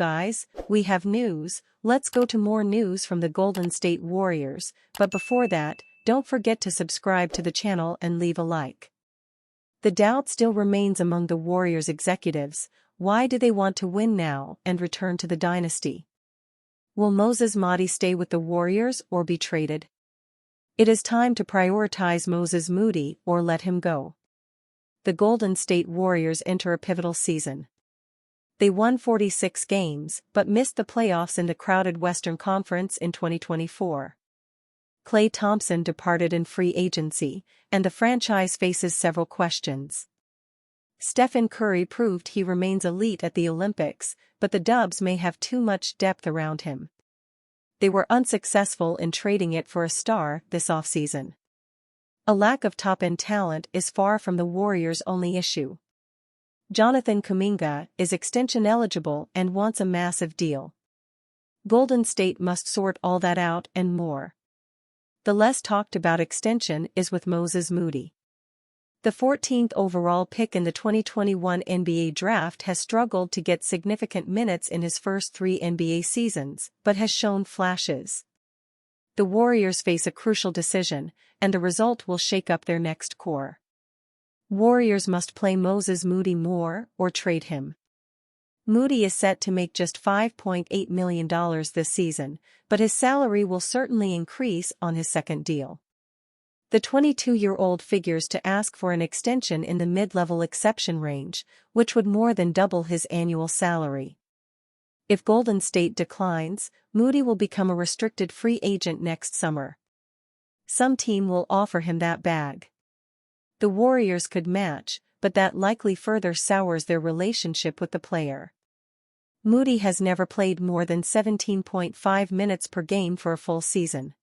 guys, we have news. Let's go to more news from the Golden State Warriors, but before that, don't forget to subscribe to the channel and leave a like. The doubt still remains among the Warriors executives. Why do they want to win now and return to the dynasty? Will Moses Moody stay with the Warriors or be traded? It is time to prioritize Moses Moody or let him go. The Golden State Warriors enter a pivotal season. They won 46 games but missed the playoffs in the crowded Western Conference in 2024. Klay Thompson departed in free agency, and the franchise faces several questions. Stephen Curry proved he remains elite at the Olympics, but the Dubs may have too much depth around him. They were unsuccessful in trading it for a star this offseason. A lack of top-end talent is far from the Warriors' only issue. Jonathan Kuminga is extension eligible and wants a massive deal. Golden State must sort all that out and more. The less talked about extension is with Moses Moody. The 14th overall pick in the 2021 NBA draft has struggled to get significant minutes in his first 3 NBA seasons, but has shown flashes. The Warriors face a crucial decision, and the result will shake up their next core. Warriors must play Moses Moody more or trade him. Moody is set to make just $5.8 million this season, but his salary will certainly increase on his second deal. The 22-year-old figures to ask for an extension in the mid-level exception range, which would more than double his annual salary. If Golden State declines, Moody will become a restricted free agent next summer. Some team will offer him that bag. The Warriors could match, but that likely further sours their relationship with the player. Moody has never played more than 17.5 minutes per game for a full season.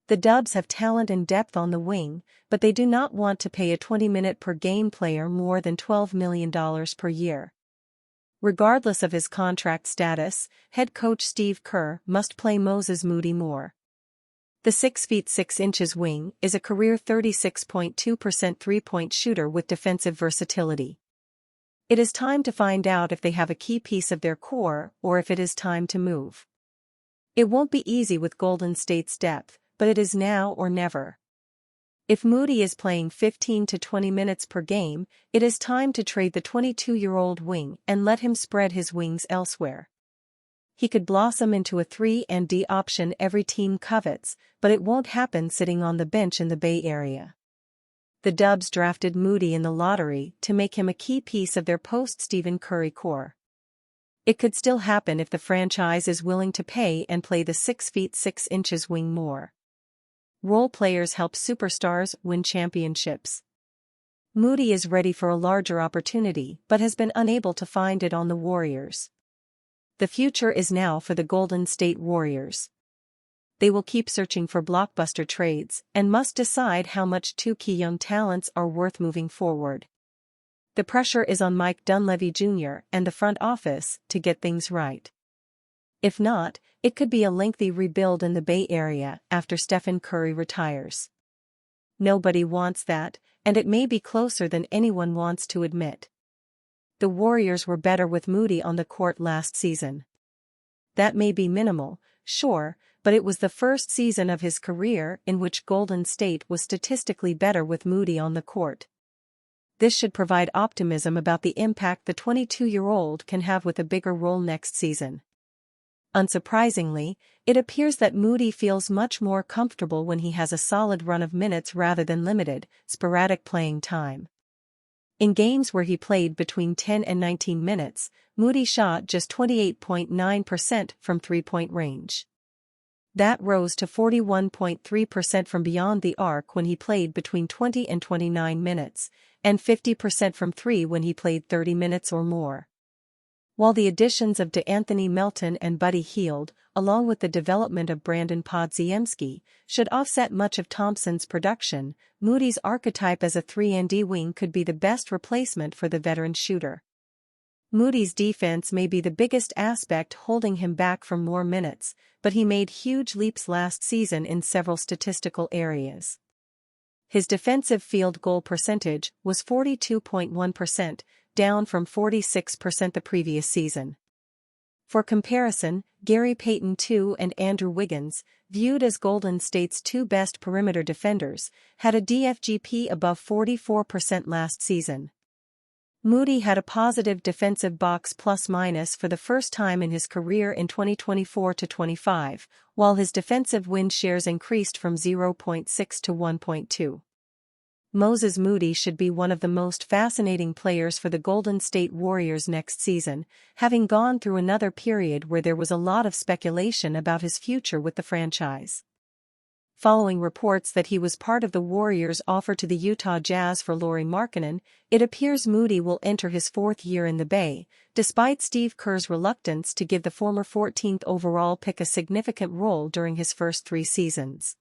The Dubs have talent and depth on the wing, but they do not want to pay a 20-minute-per-game player more than $12 million per year. Regardless of his contract status, head coach Steve Kerr must play Moses Moody more. The 6 feet 6 inches wing is a career 36.2% three-point shooter with defensive versatility. It is time to find out if they have a key piece of their core or if it is time to move. It won't be easy with Golden State's depth, but it is now or never. If Moody is playing 15 to 20 minutes per game, it is time to trade the 22-year-old wing and let him spread his wings elsewhere. He could blossom into a 3-and-D option every team covets, but it won't happen sitting on the bench in the Bay Area. The Dubs drafted Moody in the lottery to make him a key piece of their post-Stephen Curry core. It could still happen if the franchise is willing to pay and play the 6 feet 6 inches wing more. Role players help superstars win championships. Moody is ready for a larger opportunity but has been unable to find it on the Warriors. The future is now for the Golden State Warriors. They will keep searching for blockbuster trades and must decide how much 2 key young talents are worth moving forward. The pressure is on Mike Dunleavy Jr. and the front office to get things right. If not, it could be a lengthy rebuild in the Bay Area after Stephen Curry retires. Nobody wants that, and it may be closer than anyone wants to admit. The Warriors were better with Moody on the court last season. That may be minimal, sure, but it was the first season of his career in which Golden State was statistically better with Moody on the court. This should provide optimism about the impact the 22-year-old can have with a bigger role next season. Unsurprisingly, it appears that Moody feels much more comfortable when he has a solid run of minutes rather than limited, sporadic playing time. In games where he played between 10 and 19 minutes, Moody shot just 28.9% from three-point range. That rose to 41.3% from beyond the arc when he played between 20 and 29 minutes, and 50% from three when he played 30 minutes or more. While the additions of DeAnthony Melton and Buddy Hield, along with the development of Brandon Podziemski, should offset much of Thompson's production, Moody's archetype as a 3-and-D wing could be the best replacement for the veteran shooter. Moody's defense may be the biggest aspect holding him back from more minutes, but he made huge leaps last season in several statistical areas. His defensive field goal percentage was 42.1%, down from 46% the previous season. For comparison, Gary Payton II and Andrew Wiggins, viewed as Golden State's two best perimeter defenders, had a DFGP above 44% last season. Moody had a positive defensive box plus-minus for the first time in his career in 2024-25, while his defensive win shares increased from 0.6 to 1.2. Moses Moody should be one of the most fascinating players for the Golden State Warriors next season, having gone through another period where there was a lot of speculation about his future with the franchise. Following reports that he was part of the Warriors' offer to the Utah Jazz for Lauri Markkanen, it appears Moody will enter his fourth year in the Bay, despite Steve Kerr's reluctance to give the former 14th overall pick a significant role during his first 3 seasons.